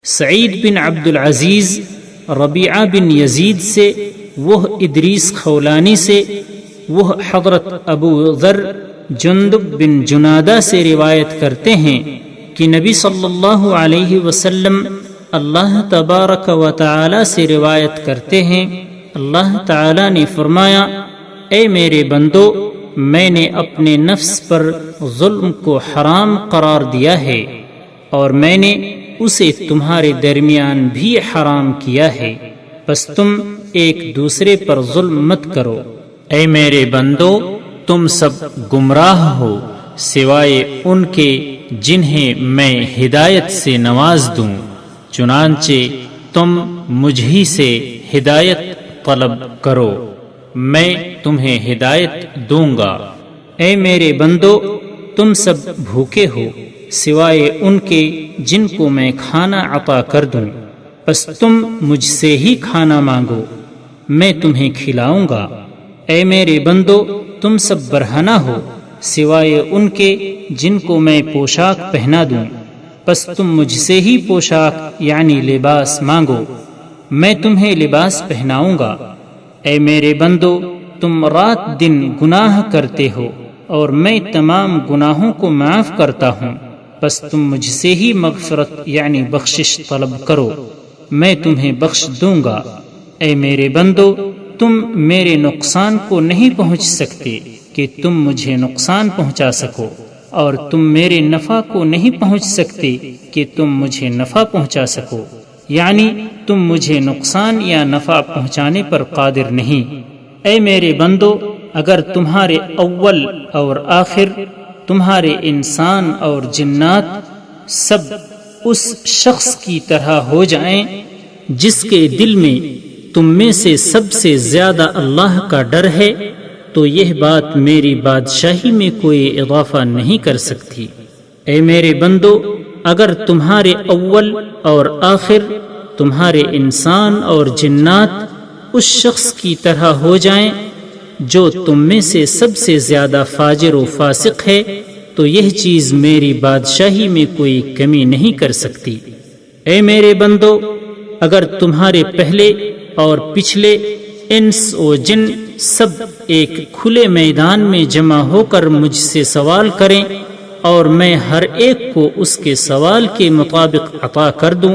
سعید بن عبد العزیز ربیعہ بن یزید سے، وہ ادریس خولانی سے، وہ حضرت ابو ذر جندب بن جنادہ سے روایت کرتے ہیں کہ نبی صلی اللہ علیہ وسلم اللہ تبارک و تعالی سے روایت کرتے ہیں، اللہ تعالی نے فرمایا، اے میرے بندو، میں نے اپنے نفس پر ظلم کو حرام قرار دیا ہے، اور میں نے اسے تمہارے درمیان بھی حرام کیا ہے، پس تم ایک دوسرے پر ظلم مت کرو۔ اے میرے بندو، تم سب گمراہ ہو سوائے ان کے جنہیں میں ہدایت سے نواز دوں، چنانچہ تم مجھی سے ہدایت طلب کرو، میں تمہیں ہدایت دوں گا۔ اے میرے بندو، تم سب بھوکے ہو سوائے ان کے جن کو میں کھانا عطا کر دوں، پس تم مجھ سے ہی کھانا مانگو، میں تمہیں کھلاؤں گا۔ اے میرے بندو، تم سب برہنہ ہو سوائے ان کے جن کو میں پوشاک پہنا دوں، پس تم مجھ سے ہی پوشاک یعنی لباس مانگو، میں تمہیں لباس پہناؤں گا۔ اے میرے بندو، تم رات دن گناہ کرتے ہو اور میں تمام گناہوں کو معاف کرتا ہوں، پس تم مجھ سے ہی مغفرت یعنی بخشش طلب کرو، میں تمہیں بخش دوں گا۔ اے میرے بندو، تم میرے نقصان کو نہیں پہنچ سکتے کہ تم مجھے نقصان پہنچا سکو، اور تم میرے نفع کو نہیں پہنچ سکتے کہ تم مجھے نفع پہنچا سکو، یعنی تم مجھے نقصان یا نفع پہنچانے پر قادر نہیں۔ اے میرے بندو، اگر تمہارے اول اور آخر، تمہارے انسان اور جنات سب اس شخص کی طرح ہو جائیں جس کے دل میں تم میں سے سب سے زیادہ اللہ کا ڈر ہے، تو یہ بات میری بادشاہی میں کوئی اضافہ نہیں کر سکتی۔ اے میرے بندو، اگر تمہارے اول اور آخر، تمہارے انسان اور جنات اس شخص کی طرح ہو جائیں جو تم میں سے سب سے زیادہ فاجر و فاسق ہے، تو یہ چیز میری بادشاہی میں کوئی کمی نہیں کر سکتی۔ اے میرے بندو، اگر تمہارے پہلے اور پچھلے انس و جن سب ایک کھلے میدان میں جمع ہو کر مجھ سے سوال کریں اور میں ہر ایک کو اس کے سوال کے مطابق عطا کر دوں،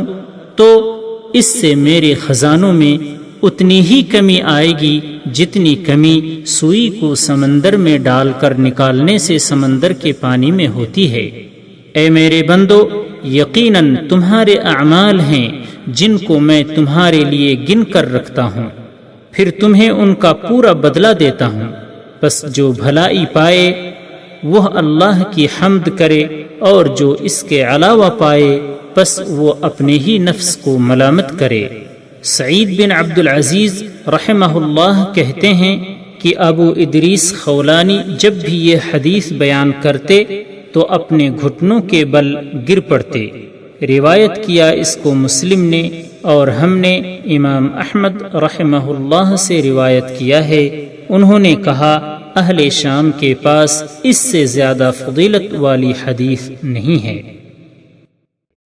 تو اس سے میرے خزانوں میں اتنی ہی کمی آئے گی جتنی کمی سوئی کو سمندر میں ڈال کر نکالنے سے سمندر کے پانی میں ہوتی ہے۔ اے میرے بندو، یقیناً تمہارے اعمال ہیں جن کو میں تمہارے لیے گن کر رکھتا ہوں، پھر تمہیں ان کا پورا بدلہ دیتا ہوں، بس جو بھلائی پائے وہ اللہ کی حمد کرے، اور جو اس کے علاوہ پائے بس وہ اپنے ہی نفس کو ملامت کرے۔ سعید بن عبد العزیز رحمہ اللہ کہتے ہیں کہ ابو ادریس خولانی جب بھی یہ حدیث بیان کرتے تو اپنے گھٹنوں کے بل گر پڑتے۔ روایت کیا اس کو مسلم نے، اور ہم نے امام احمد رحمہ اللہ سے روایت کیا ہے، انہوں نے کہا اہل شام کے پاس اس سے زیادہ فضیلت والی حدیث نہیں ہے۔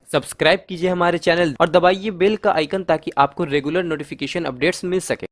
سبسکرائب کیجئے ہمارے چینل اور دبائیے بیل کا آئیکن تاکہ آپ کو ریگولر نوٹیفیکیشن اپڈیٹس مل سکے۔